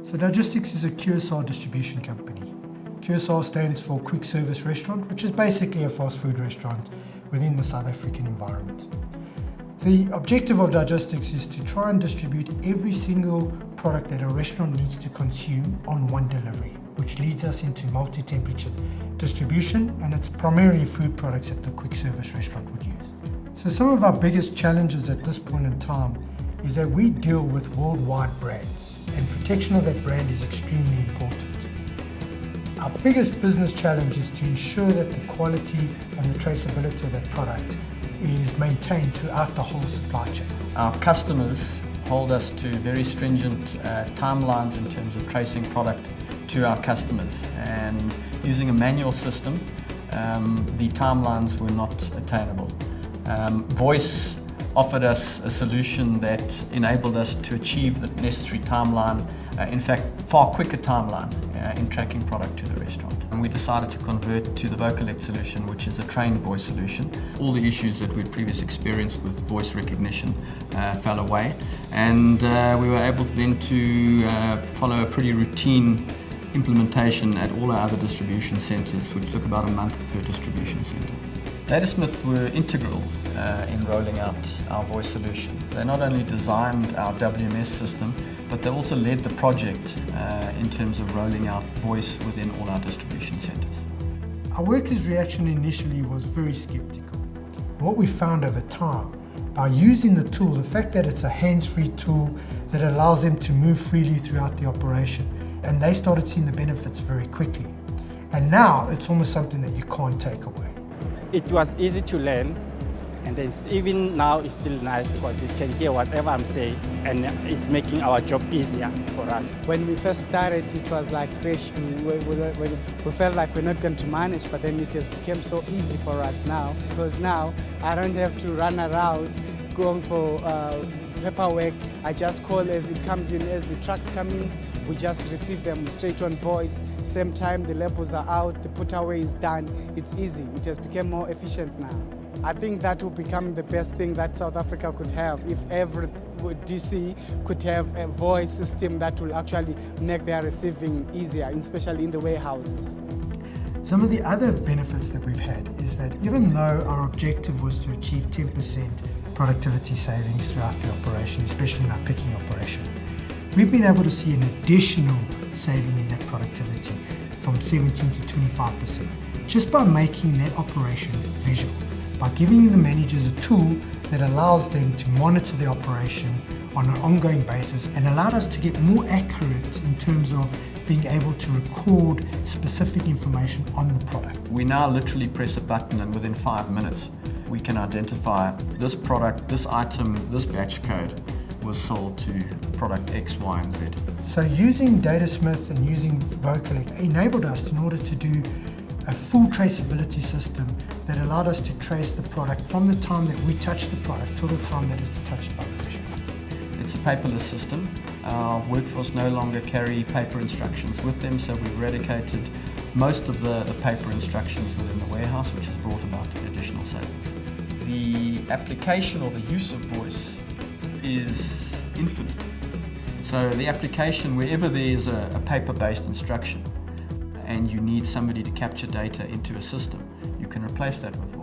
So Digistics is a QSR distribution company. QSR stands for Quick Service Restaurant, which is basically a fast food restaurant within the South African environment. The objective of Digistics is to try and distribute every single product that a restaurant needs to consume on one delivery, which leads us into multi-temperature distribution, and it's primarily food products that the quick service restaurant would use. So some of our biggest challenges at this point in time is that we deal with worldwide brands, and protection of that brand is extremely important. Our biggest business challenge is to ensure that the quality and the traceability of that product is maintained throughout the whole supply chain. Our customers hold us to very stringent timelines in terms of tracing product to our customers, and using a manual system, the timelines were not attainable. Voice offered us a solution that enabled us to achieve the necessary timeline, in fact far quicker timeline in tracking product to the restaurant. And we decided to convert to the Vocalect solution, which is a trained voice solution. All the issues that we'd previously experienced with voice recognition fell away, and we were able then to follow a pretty routine implementation at all our other distribution centres, which took about a month per distribution centre. Ladysmith were integral in rolling out our voice solution. They not only designed our WMS system, but they also led the project in terms of rolling out voice within all our distribution centres. Our workers' reaction initially was very sceptical. What we found over time, by using the tool, the fact that it's a hands-free tool that allows them to move freely throughout the operation, and they started seeing the benefits very quickly. And now it's almost something that you can't take away. It was easy to learn, and even now it's still nice because it can hear whatever I'm saying, and it's making our job easier for us. When we first started, it was like crash. We felt like we're not going to manage, but then it just became so easy for us now, because now I don't have to run around going for paperwork. I just call as it comes in, as the trucks come in, we just receive them straight on voice. Same time the labels are out, the put away is done. It's easy. It has become more efficient now. I think that will become the best thing that South Africa could have, if every DC could have a voice system that will actually make their receiving easier, especially in the warehouses. Some of the other benefits that we've had is that even though our objective was to achieve 10% productivity savings throughout the operation, especially in our picking operation, we've been able to see an additional saving in that productivity from 17 to 25%, just by making that operation visual, by giving the managers a tool that allows them to monitor the operation on an ongoing basis, and allowed us to get more accurate in terms of being able to record specific information on the product. We now literally press a button, and within 5 minutes we can identify this product, this item, this batch code was sold to product X, Y, and Z. So using Datasmith and using Vocalect enabled us in order to do a full traceability system that allowed us to trace the product from the time that we touch the product till the time that it's touched by the restaurant. It's a paperless system. Our workforce no longer carry paper instructions with them, so we've eradicated most of the paper instructions within the warehouse, which has brought about additional savings. The application or the use of voice is infinite. So the application, wherever there's a paper-based instruction and you need somebody to capture data into a system, you can replace that with voice.